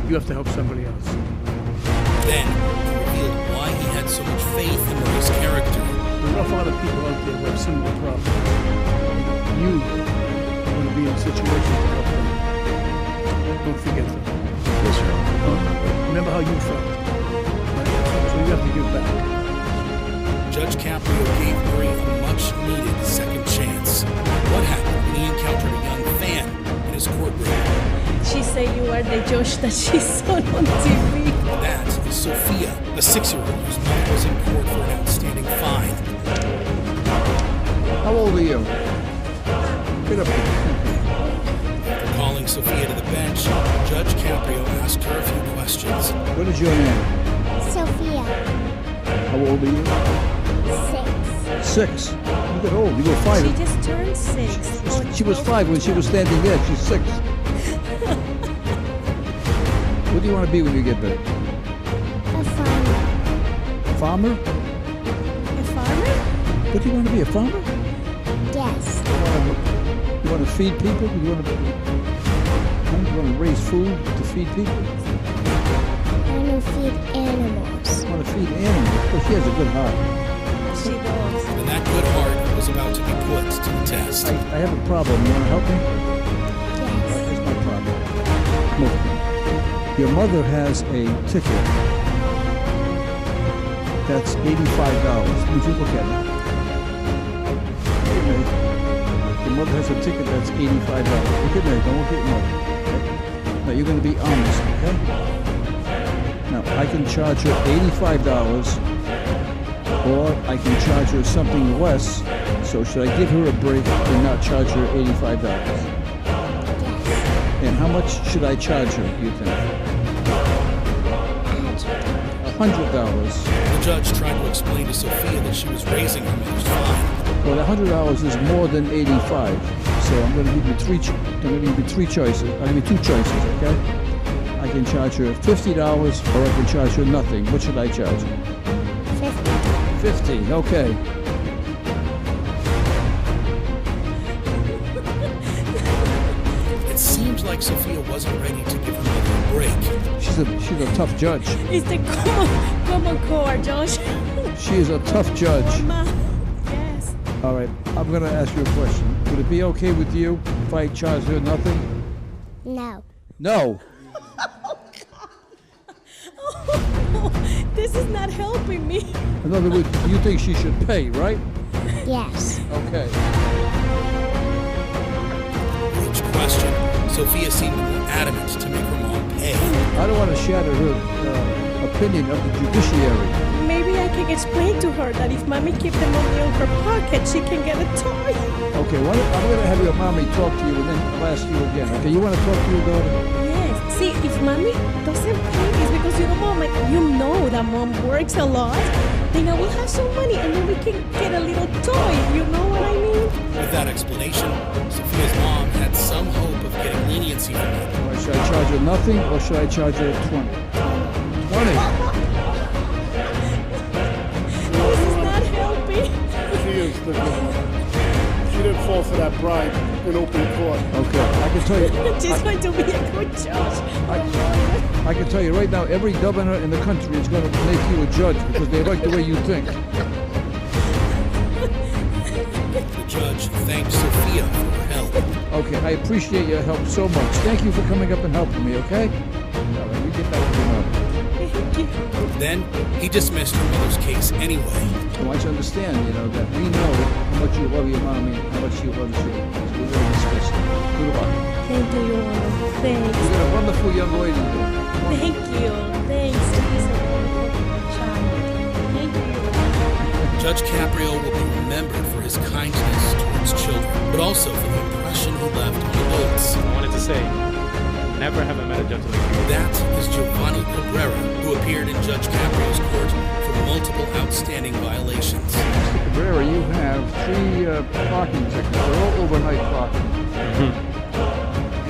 You have to help somebody else. Then, he revealed why he had so much faith in Marie's character. There are awful lot of people out there who have similar problems. You are going to be in a situation to help them. Don't forget them. Yes, Your Honor. Remember how you felt. Right? So you have to give back. Judge Caprio gave Marie a much-needed second chance. What happened when he encountered a young fan in his courtroom? She said you are the judge that she saw on TV. That is Sophia, a 6-year-old whose mother was in court for an outstanding fine. How old are you? Get up here. After calling Sophia to the bench, Judge Caprio asked her a few questions. What is your name? Sophia, How old are you? 6. 6. You get old. You go 5. She just turned 6. She was 5 when she was standing there. She's 6. What do you want to be when you get big? A farmer. Farmer? A farmer? What do you want to be? A farmer? Yes. You want to feed people? You want to raise food to feed people? I want to feed animals. You want to feed animals? Well, she has a good heart. She does. And that good heart was about to be put to the test. I have a problem. You want to help me? Yes. Here's my problem. Look, your mother has a ticket that's $85. Would you look at it? Your mother has a ticket that's $85. Look at me. Don't look at your mother. Okay? Now, you're going to be honest, okay? Now, I can charge her $85, or I can charge her something less. So should I give her a break and not charge her $85? Yes. And how much should I charge her, you think? $100. The judge tried to explain to Sophia that she was raising her mother's fine. Well, $100 is more than 85. So I'm going to give you three choices. I'm going to give you 2 choices, okay? I can charge her $50 or I can charge her nothing. What should I charge her? 50. 50, okay. It seemed like Sophia wasn't ready to give her mother a break. She's a tough judge. It's the common core, Josh. She is a tough judge. Ma. Yes. All right, I'm going to ask you a question. Would it be okay with you if I charge her nothing? No. No. This is not helping me. In other words, you think she should pay, right? Yes. Okay. Each question, Sophia seemed more adamant to make her mom pay. I don't want to shatter her opinion of the judiciary. Maybe I can explain to her that if mommy keeps the money in her pocket, she can get a toy. Okay, I'm going to have your mommy talk to you, and then I'll ask you again. Okay, you want to talk to your daughter? Yes. See, if mommy doesn't pay, it's because you know that mom works a lot. Then I will have some money, and then we can get a little toy. You know what I mean? With that explanation, Sophia's mom had some hope of getting leniency from her. Or should I charge her nothing, or should I charge her 20? 20. This is not helping. She is the good one. She didn't fall for that bribe in open court. Okay, I can tell you. She's going to be a good judge. I can tell you right now, every governor in the country is going to make you a judge because they like the way you think. The judge thanked Sophia for her help. Okay, I appreciate your help so much. Thank you for coming up and helping me, okay? All right, we get back to your mother. Thank you. Then, he dismissed her mother's case anyway. I want you to understand, that we know how much you love your mommy and how much she loves you. So we're going to discuss it. Good luck. Thank you, Your Honor. Thanks. You got a wonderful young lady there. Thank you. Thanks. He's a wonderful child. Thank you. Judge Caprio will be remembered for his kindness towards children, but also for the impression he left on adults. I wanted to say, never have I met a judge like you. That is Giovanni Cabrera, who appeared in Judge Caprio's court for multiple outstanding violations. Mr. Cabrera, you have 3 parking tickets. They're all overnight parking.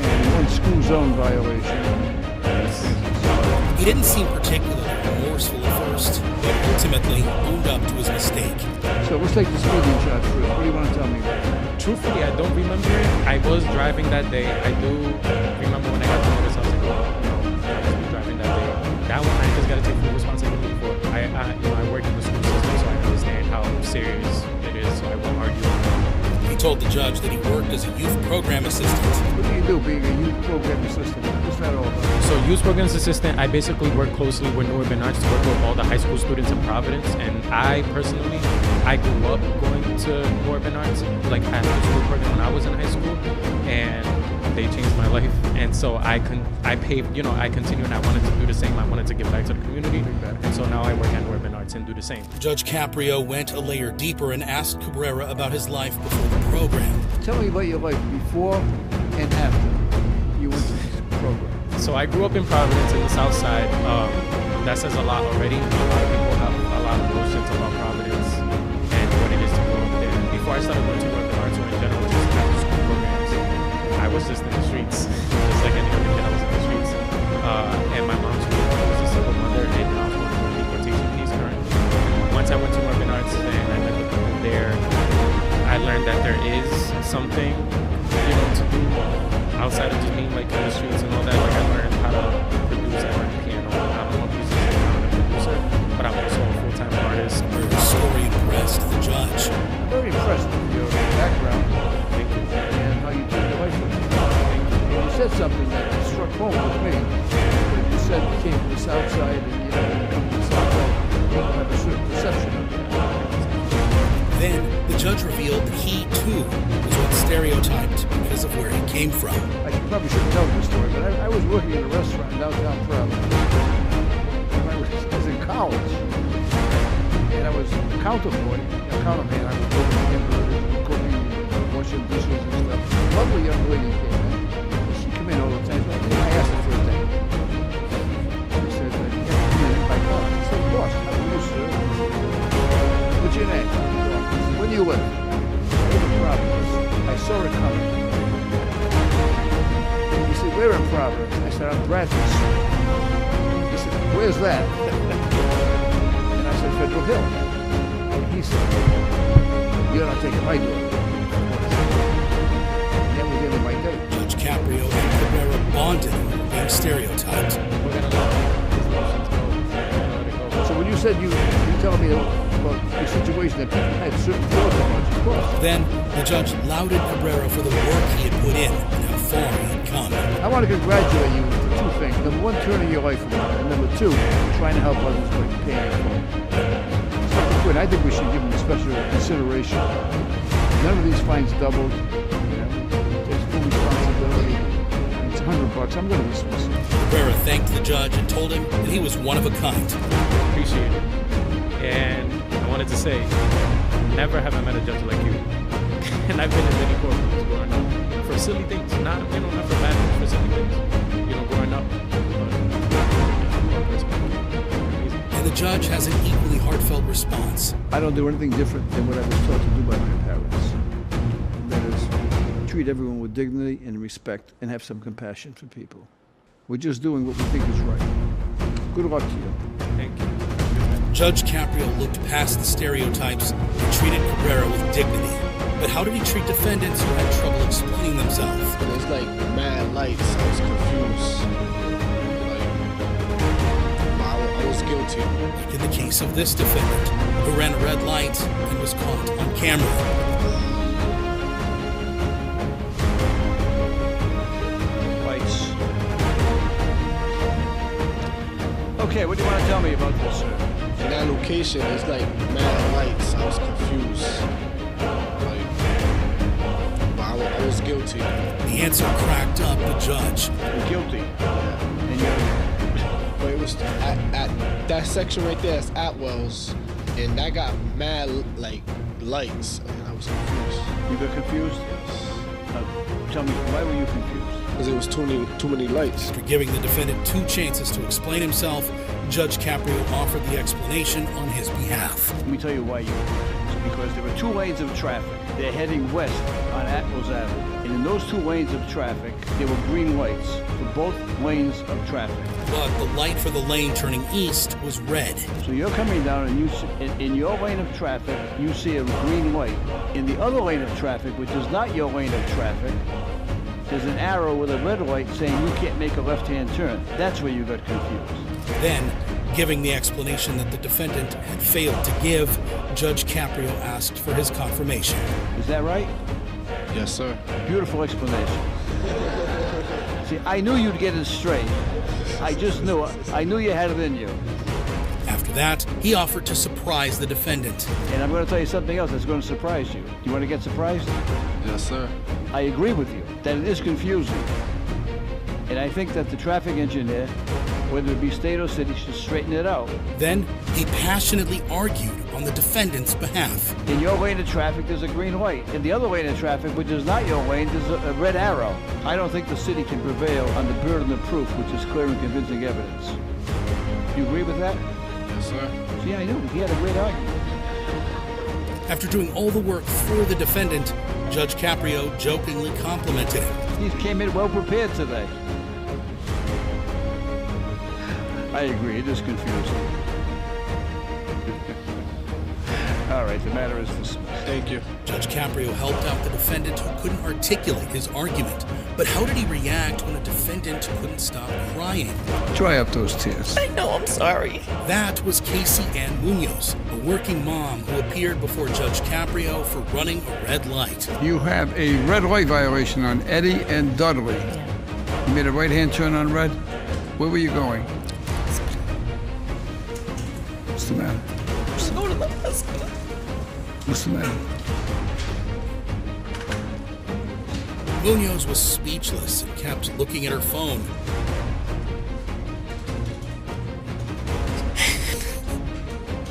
And 1 school zone violation. He didn't seem particularly remorseful at first, but ultimately owned up to his mistake. So let's take the speeding charge first. What do you want to tell me? Truthfully, I don't remember it. I was driving that day. I do remember when I got the notice. I was like, oh, that one I just gotta take full responsibility for. I work in the school system, so I understand how serious it is. So I won't argue on that. He told the judge that he worked as a youth program assistant. What do you do being a youth program assistant? What's that all about? So youth programs assistant, I basically work closely with New Urban Arts to work with all the high school students in Providence. And I personally, I grew up going to New Urban Arts, like after school program when I was in high school, and they changed my life. And so I continued and I wanted to do the same. I wanted to give back to the community. And so now I work at New Urban Arts and do the same. Judge Caprio went a layer deeper and asked Cabrera about his life before the program. Tell me about your life before and after you went to this program. So I grew up in Providence in the South Side. That says a lot already. A lot of people have a lot of notions about Providence and what it is to grow up there. Before I started going to Urban Arts or in general, just after school programs, I was just in the streets, just like any other kid. I was in the streets. And my mom's was a single mother, and I was going through a deportation case currently. Once I went to Urban Arts and I met the people there, I learned that there is something, to do outside of just being like in the streets and all that. Like I learned how to produce and learn piano. I'm a musician, I'm a producer, but I'm also a full-time artist. Cabrera's story impressed the judge. I'm very impressed with your background and how you took your life with it. You said something that struck home with me. You said you came from the South Side and you come to the South Side, people have a certain perception of that. Then the judge revealed that he too was once stereotyped because of where he came from. I probably shouldn't tell this story, but I was working in a restaurant in downtown Providence. I was in college, and I was a counter boy, a counter man. I was cooking hamburgers, cooking, washing dishes and stuff. A lovely young lady came in. She came in all the time. I asked her for a thing. She said, "You have to come in by car." I said, "Of course, how are you, sir?" "What's your name?" "Where do you live?" "I live in Providence." I saw her coming. He said, "Where in Providence?" I said, "I'm Bradford Street." He said, "Where's that?" And I said, "Federal Hill." And he said, "You're not taking my door." And that was the end of my day. Judge Caprio and Cabrera bonded over being stereotyped. We're gonna let these emotions go. We're gonna let it go. So when you said you tell me about your situation that people had certain thoughts about you, of course. Then the judge lauded Cabrera for the work he had put in and how far he had come. I want to congratulate you for two things. Number one, turning your life around. And number two, trying to help others by paying it forward. I think we should give them special consideration. None of these fines doubled. It's full responsibility. It's $100. I'm going to dismiss it. Cabrera thanked the judge and told him that he was one of a kind. Appreciate it. And I wanted to say, never have I met a judge like you. And I've been in many courtrooms growing up for silly things, not for bad things, for silly things, growing up. And the judge has an equally heartfelt response. I don't do anything different than what I was taught to do by my parents. That is, treat everyone with dignity and respect and have some compassion for people. We're just doing what we think is right. Good luck to you. Thank you. Judge Caprio looked past the stereotypes and treated Cabrera with dignity. But how did he treat defendants who had trouble explaining themselves? There's like mad lights. I was confused. I was guilty. Like in the case of this defendant, who ran a red light and was caught on camera. Lights. Okay, what do you want to tell me about this, sir? In that location, it's like mad lights. I was confused. I was guilty. The answer cracked up the judge. You're guilty. And you're... But it was at that section right there is Atwell's, and that got mad lights. And I was confused. You got confused? Tell me, why were you confused? Because it was too many lights. After giving the defendant 2 chances to explain himself, Judge Caprio offered the explanation on his behalf. Let me tell you why you were confused. Because there were 2 lanes of traffic. They're heading west on Atwells Avenue. And in those 2 lanes of traffic, there were green lights for both lanes of traffic. But the light for the lane turning east was red. So you're coming down and you see, in your lane of traffic, you see a green light. In the other lane of traffic, which is not your lane of traffic, there's an arrow with a red light saying you can't make a left-hand turn. That's where you got confused. Then, giving the explanation that the defendant had failed to give, Judge Caprio asked for his confirmation. Is that right? Yes, sir. Beautiful explanation. See, I knew you'd get it straight. I just knew it. I knew you had it in you. After that, he offered to surprise the defendant. And I'm going to tell you something else that's going to surprise you. You want to get surprised? Yes, sir. I agree with you that it is confusing. And I think that the traffic engineer, whether it be state or city, should straighten it out. Then, he passionately argued on the defendant's behalf. In your lane of traffic, there's a green light. In the other lane of traffic, which is not your lane, there's a red arrow. I don't think the city can prevail on the burden of proof, which is clear and convincing evidence. You agree with that? Yes, sir. See, I knew. He had a great argument. After doing all the work for the defendant, Judge Caprio jokingly complimented him. He came in well prepared today. I agree, it is confusing. All right, the matter is dismissed. Thank you. Judge Caprio helped out the defendant who couldn't articulate his argument. But how did he react when a defendant couldn't stop crying? Dry up those tears. I know, I'm sorry. That was Casey Ann Munoz, a working mom who appeared before Judge Caprio for running a red light. You have a red light violation on Eddie and Dudley. You made a right-hand turn on red? Where were you going? What's the matter? Go to the hospital. What's the matter? Munoz was speechless and kept looking at her phone.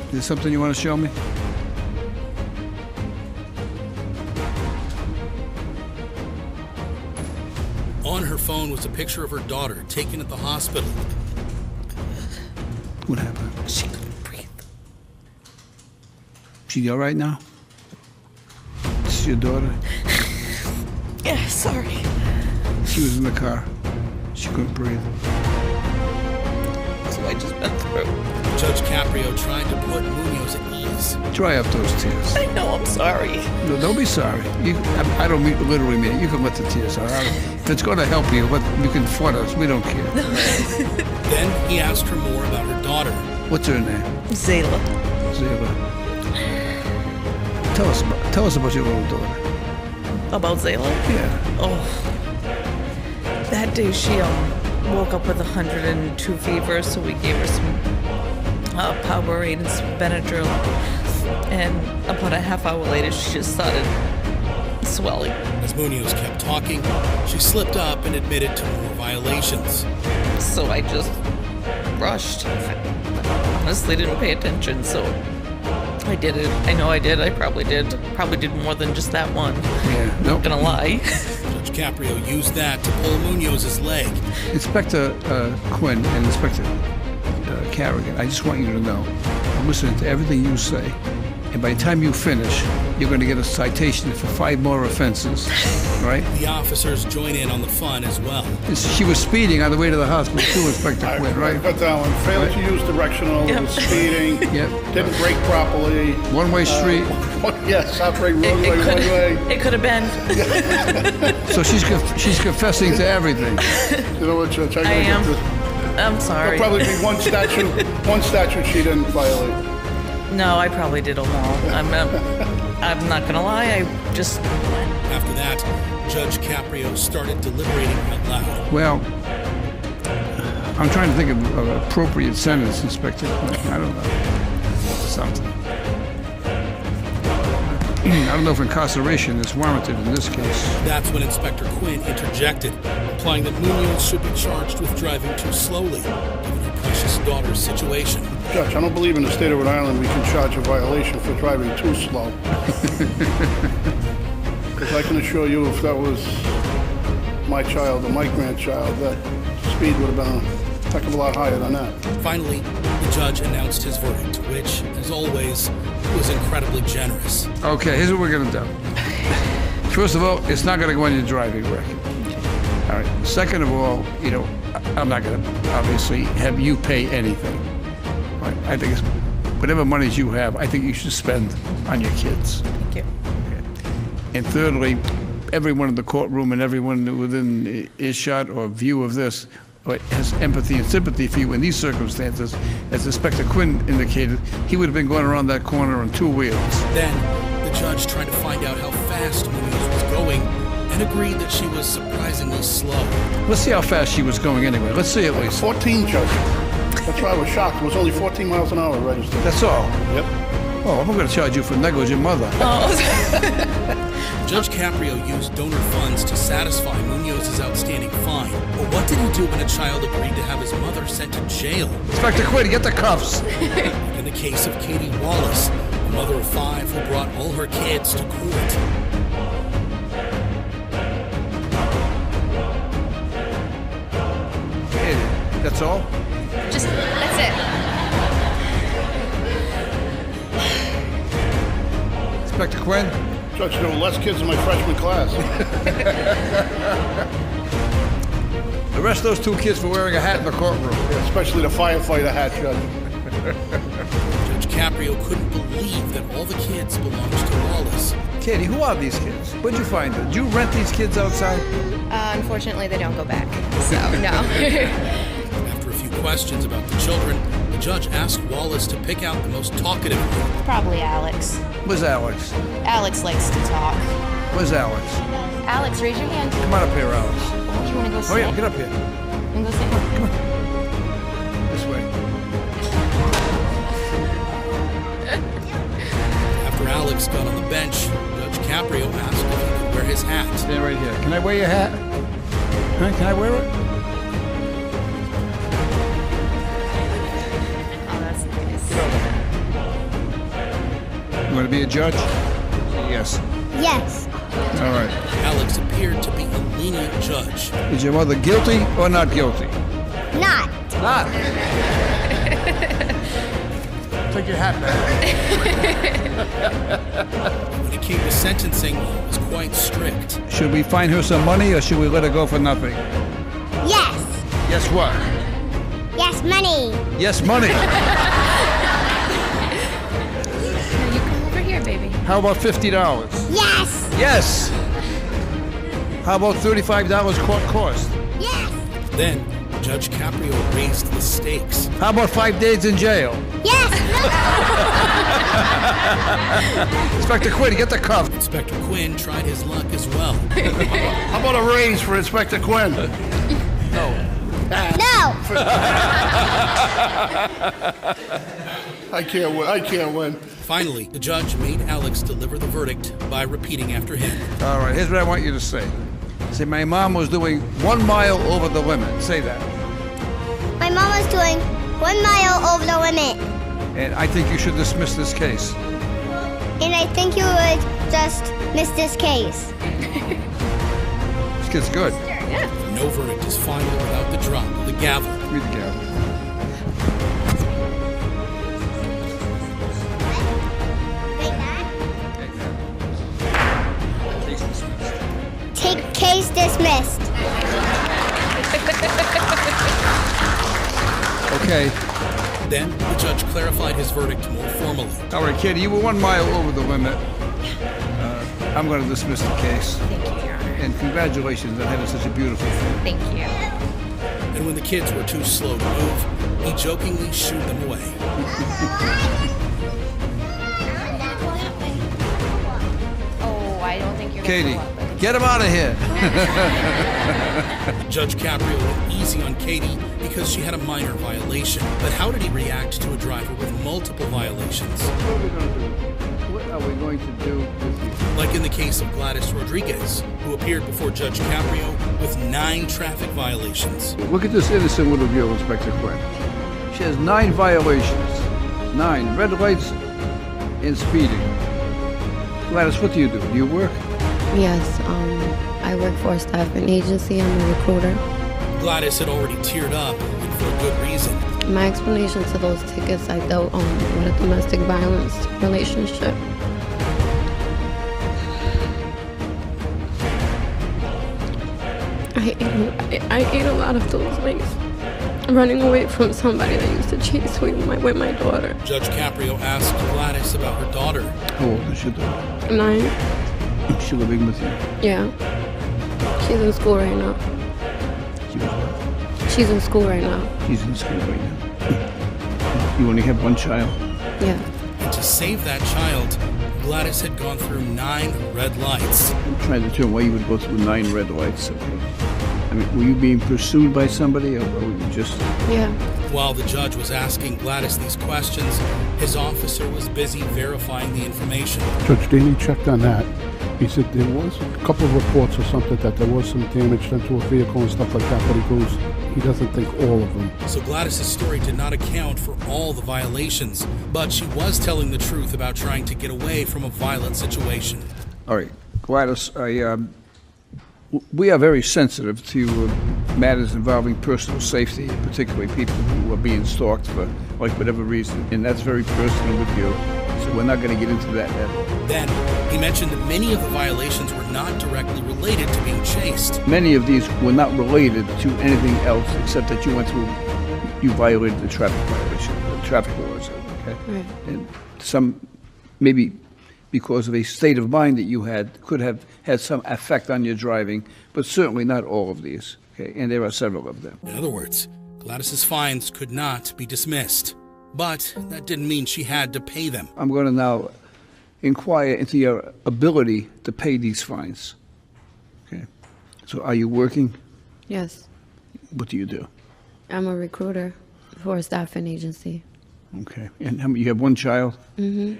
Is there something you want to show me? On her phone was a picture of her daughter taken at the hospital. What happened? She couldn't breathe. She all right now? This is your daughter? Yeah, sorry. She was in the car. She couldn't breathe. That's what I just been through. Judge Caprio tried to put Munoz at ease. Dry up those tears. I know, I'm sorry. No, don't be sorry. I don't literally mean it. You can let the tears out. If it's going to help you, you can flood us. We don't care. Then he asked her more about her daughter. What's her name? Zayla. Zayla. Tell us about your little daughter. About Zayla? Yeah. Oh. That day she woke up with 102 fever, so we gave her some Powerade and some Benadryl. And about a half hour later, she just started swelling. As Munoz kept talking, she slipped up and admitted to more violations. So I just rushed. Honestly, didn't pay attention, so I did it. I know I did. I probably did. Probably did more than just that one. Yeah. Nope. Not gonna lie. Judge Caprio used that to pull Munoz's leg. Inspector Quinn and Inspector Carrigan, I just want you to know, I'm listening to everything you say, and by the time you finish, you're going to get a citation for 5 more offenses, right? The officers join in on the fun as well. She was speeding on the way to the hospital too, Inspector Quinn, right? Cut that one. Failed Right. to use directional, Yep. was speeding, Yep. didn't brake properly. One-way street. Yes, operate roadway one way. It could have been. So she's confessing to everything. You know what, Judge? I am. I'm sorry. There'll probably be one statute she didn't violate. No, I probably did them all. I'm not gonna lie. I just After that, Judge Caprio started deliberating out loud. Well, I'm trying to think of an appropriate sentence, Inspector Quinn. I don't know. Something. I don't know if incarceration is warranted in this case. That's when Inspector Quinn interjected, implying that Munoz should be charged with driving too slowly, given her precious daughter's situation. Judge, I don't believe in the state of Rhode Island we can charge a violation for driving too slow. Because I can assure you, if that was my child or my grandchild, that speed would have been a heck of a lot higher than that. Finally, the judge announced his verdict, which, as always, was incredibly generous. Okay, here's what we're going to do. First of all, it's not going to go on your driving record. All right. Second of all, I'm not going to obviously have you pay anything. Right? I think it's whatever monies you have, I think you should spend on your kids. thank you. And thirdly, everyone in the courtroom and everyone within earshot or view of this has empathy and sympathy for you in these circumstances. As Inspector Quinn indicated, he would have been going around that corner on 2 wheels. Then, the judge tried to find out how fast Munoz was going and agreed that she was surprisingly slow. Let's see how fast she was going anyway. Let's see at least. 14, Judge. That's why I was shocked. It was only 14 miles an hour registered. That's all. Yep. Oh, I'm going to charge you for negligent mother. Judge Caprio used donor funds to satisfy Munoz's outstanding fine. But what did he do when a child agreed to have his mother sent to jail? Inspector Quinn, get the cuffs. In the case of Katie Wallace, a mother of 5 who brought all her kids to court. Hey, that's all? That's it. Inspector Quinn? Judge, there were less kids in my freshman class. Arrest those 2 kids for wearing a hat in the courtroom. Yeah, especially the firefighter hat, Judge. Judge Caprio couldn't believe that all the kids belonged to Wallace. Katie, who are these kids? Where'd you find them? Did you rent these kids outside? Unfortunately, they don't go back. So, no. After a few questions about the children, the judge asked Wallace to pick out the most talkative one. Probably Alex. Where's Alex? Alex likes to talk. Where's Alex? Alex, raise your hand. Come on up here, Alex. Oh, you want to go sit? Oh, yeah, get up here. You want to go sit? Come on. This way. After Alex got on the bench, Judge Caprio asked if he could wear his hat. Stand right here. Can I wear your hat? Huh? Can I wear it? Oh, that's nice. You want to be a judge? Yes. Yes. All right. Alex appeared to be a lenient judge. Is your mother guilty or not guilty? Not. Not. Take your hat back. When it came to sentencing, he was quite strict. Should we fine her some money or should we let her go for nothing? Yes. Yes, what? Yes, money. Yes, money. You come over here, baby. How about $50? Yes. Yes. How about $35 court cost? Yes. Then, Judge Caprio raised the stakes. How about 5 days in jail? Yes. Inspector Quinn, get the cuff. Inspector Quinn tried his luck as well. How about a raise for Inspector Quinn? No. I can't win. Finally, the judge made Alex deliver the verdict by repeating after him. All right, here's what I want you to say. Say, my mom was doing 1 mile over the limit. Say that. My mom was doing 1 mile over the limit. And I think you should dismiss this case. And I think you would just miss this case. This kid's good. No verdict is final without the drop of the gavel. Read the gavel. Case dismissed. Okay. Then, the judge clarified his verdict more formally. All right, Katie, you were 1 mile over the limit. I'm going to dismiss the case. Thank you, Your Honor. And congratulations on having such a beautiful thing. Thank you. And when the kids were too slow to move, he jokingly shooed them away. Oh, I don't think you're Katie, going to go up. get him out of here. Judge Caprio went easy on Katie because she had a minor violation. But how did he react to a driver with multiple violations? What are we going to do with you? Like in the case of Gladys Rodriguez, who appeared before Judge Caprio with 9 traffic violations. Look at this innocent little girl, Inspector Quinn. She has 9 violations. 9 red lights and speeding. Gladys, what do? Do you work? Yes, I work for a staffing agency. I'm a recruiter. Gladys had already teared up, and for a good reason. My explanation to those tickets, I dealt with a domestic violence relationship. I ate a lot of those things. Running away from somebody that used to chase me with my daughter. Judge Caprio asked Gladys about her daughter. How old is your daughter? 9. Is she living with you? Yeah. She's in school right now. She was what? She's in school right now. She's in school right now. You only have one child? Yeah. And to save that child, Gladys had gone through 9 red lights. I'm trying to determine why you would go through 9 red lights. Okay. I mean, were you being pursued by somebody, or were you just... Yeah. While the judge was asking Gladys these questions, his officer was busy verifying the information. Judge Daly checked on that. He said there was a couple of reports or something that there was some damage done to a vehicle and stuff like that, but he doesn't think all of them. So Gladys' story did not account for all the violations, but she was telling the truth about trying to get away from a violent situation. All right, Gladys, we are very sensitive to matters involving personal safety, particularly people who are being stalked for like whatever reason, and that's very personal with you, so we're not going to get into that now. Then, he mentioned that many of the violations were not directly related to being chased. Many of these were not related to anything else except that you violated the traffic violation, the traffic laws, okay? Right. And some, maybe because of a state of mind that you had, could have had some effect on your driving, but certainly not all of these, okay? And there are several of them. In other words, Gladys's fines could not be dismissed. But that didn't mean she had to pay them. I'm going to now inquire into your ability to pay these fines. Okay. So are you working? Yes. What do you do? I'm a recruiter for a staffing agency. Okay. And how many, you have one child? Mm-hmm.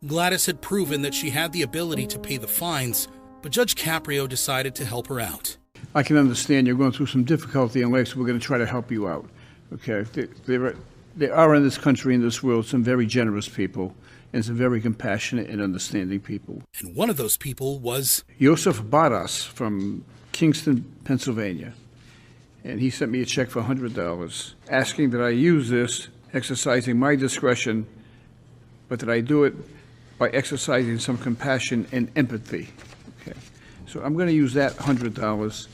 Gladys had proven that she had the ability to pay the fines, but Judge Caprio decided to help her out. I can understand you're going through some difficulty in life, so we're going to try to help you out. Okay. There are in this country, in this world, some very generous people and some very compassionate and understanding people. And one of those people was Joseph Badas from Kingston, Pennsylvania. And he sent me a check for $100, asking that I use this, exercising my discretion, but that I do it by exercising some compassion and empathy. Okay. So I'm going to use that $100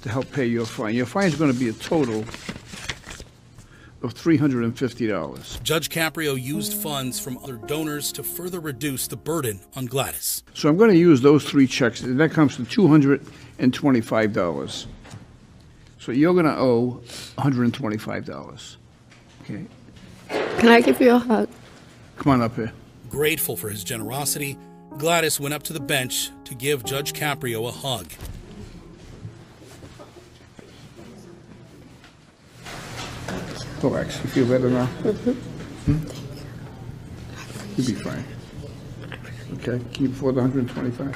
to help pay your fine. Your fine is going to be a total of $350. Judge Caprio used funds from other donors to further reduce the burden on Gladys. So I'm going to use those 3 checks, and that comes to $225. So you're going to owe $125. Okay. Can I give you a hug? Come on up here. Grateful for his generosity, Gladys went up to the bench to give Judge Caprio a hug. Relax. You feel better now? Mm-hmm. You'll be fine. Okay. Can you afford the $125?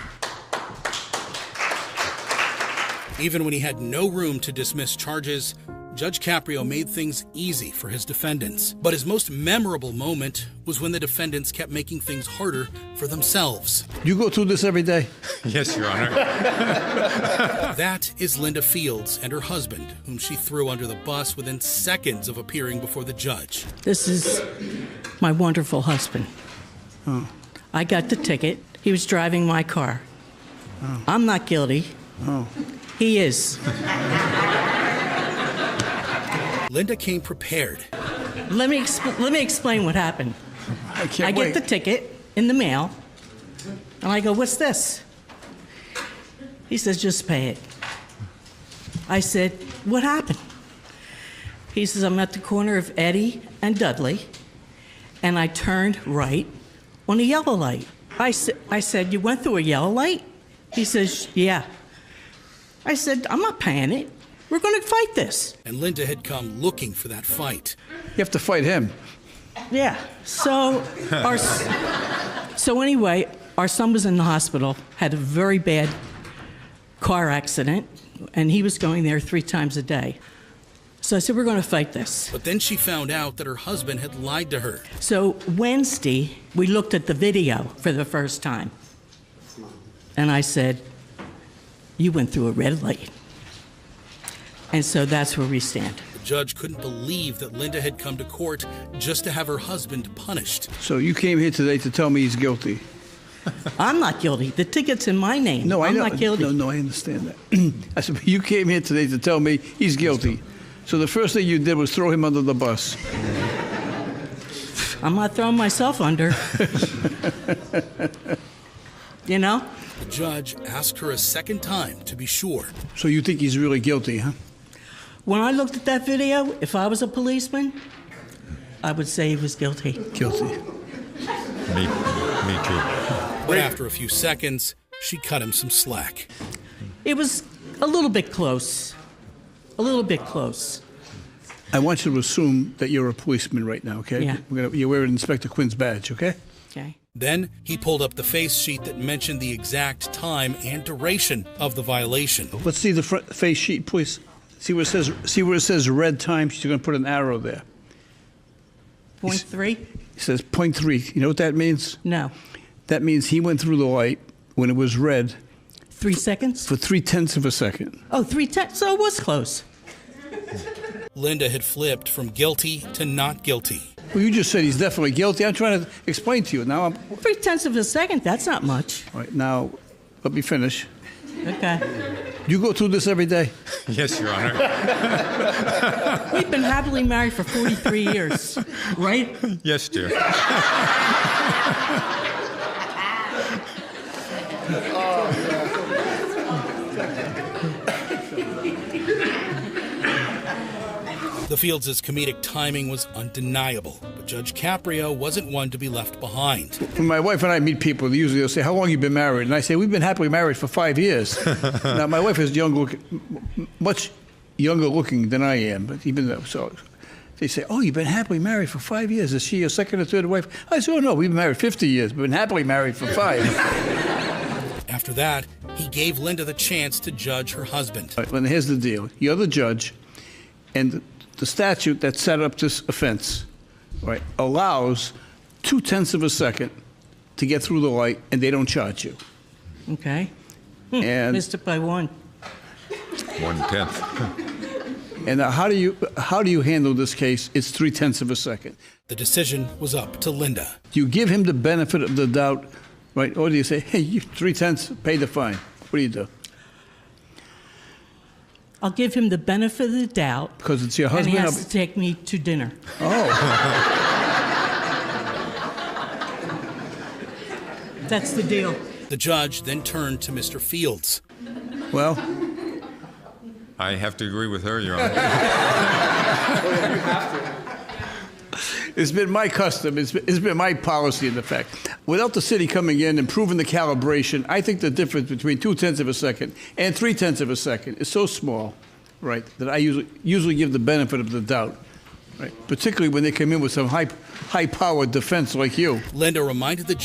Even when he had no room to dismiss charges, Judge Caprio made things easy for his defendants. But his most memorable moment was when the defendants kept making things harder for themselves. You go through this every day? Yes, Your Honor. That is Linda Fields and her husband, whom she threw under the bus within seconds of appearing before the judge. This is my wonderful husband. Oh. I got the ticket. He was driving my car. Oh. I'm not guilty. Oh. He is. Linda came prepared. Let me explain what happened. I can't I wait. get the ticket in the mail, and I go, "What's this?" He says, "Just pay it." I said, "What happened?" He says, "I'm at the corner of Eddie and Dudley, and I turned right on a yellow light." I said, "You went through a yellow light?" He says, "Yeah." I said, "I'm not paying it. We're going to fight this." And Linda had come looking for that fight. You have to fight him. Yeah. So anyway, our son was in the hospital, had a very bad car accident, and he was going there 3 times a day. So I said, "We're going to fight this." But then she found out that her husband had lied to her. So Wednesday, we looked at the video for the first time. And I said, "You went through a red light." And so that's where we stand. The judge couldn't believe that Linda had come to court just to have her husband punished. So you came here today to tell me he's guilty. I'm not guilty. The ticket's in my name. No, I'm know. not guilty. No, I understand that. I said, you came here today to tell me he's guilty. So the first thing you did was throw him under the bus. I'm not throwing myself under. You know? The judge asked her a second time to be sure. So you think he's really guilty, huh? When I looked at that video, if I was a policeman, I would say he was guilty. Guilty. Me too. But after a few seconds, she cut him some slack. It was a little bit close. A little bit close. I want you to assume that you're a policeman right now, okay? Yeah. You're wearing Inspector Quinn's badge, okay? Okay. Then he pulled up the face sheet that mentioned the exact time and duration of the violation. Let's see the front face sheet, please. See where it says red time? She's going to put an arrow there. 0.3? It says 0.3. You know what that means? No. That means he went through the light when it was red 3 seconds? for 0.3 of a second. Oh, 3/10. So it was close. Linda had flipped from guilty to not guilty. Well, you just said he's definitely guilty. I'm trying to explain to you. Now, 0.3 of a second, that's not much. all right, now, let me finish. Okay. You go through this every day? Yes, Your Honor. We've been happily married for 43 years, right? Yes, dear. The Fields' comedic timing was undeniable, but Judge Caprio wasn't one to be left behind. When my wife and I meet people, usually they'll say, how long have you been married? And I say, we've been happily married for 5 years. Now, my wife is much younger looking than I am, but even though, so they say, oh, you've been happily married for 5 years. Is she your second or third wife? I say, oh, no, we've been married 50 years. We've been happily married for 5. After that, he gave Linda the chance to judge her husband. All right, well, here's the deal. You're the judge, and the statute that set up this offense, right, allows 0.2 of a second to get through the light, and they don't charge you. Okay. And Missed it by 1. 1/10. And now how do you handle this case? It's 0.3 of a second. The decision was up to Linda. Do you give him the benefit of the doubt, right? Or do you say, hey, you 0.3, pay the fine? What do you do? I'll give him the benefit of the doubt. Because it's your And husband? he has to take me to dinner. Oh. That's the deal. The judge then turned to Mr. Fields. Well, I have to agree with her, Your Honor. it's been my custom, it's been my policy in effect. Without the city coming in and proving the calibration, I think the difference between 0.2 of a second and 0.3 of a second is so small, right, that I usually give the benefit of the doubt, right? Particularly when they come in with some high-powered defense like you. Linda reminded the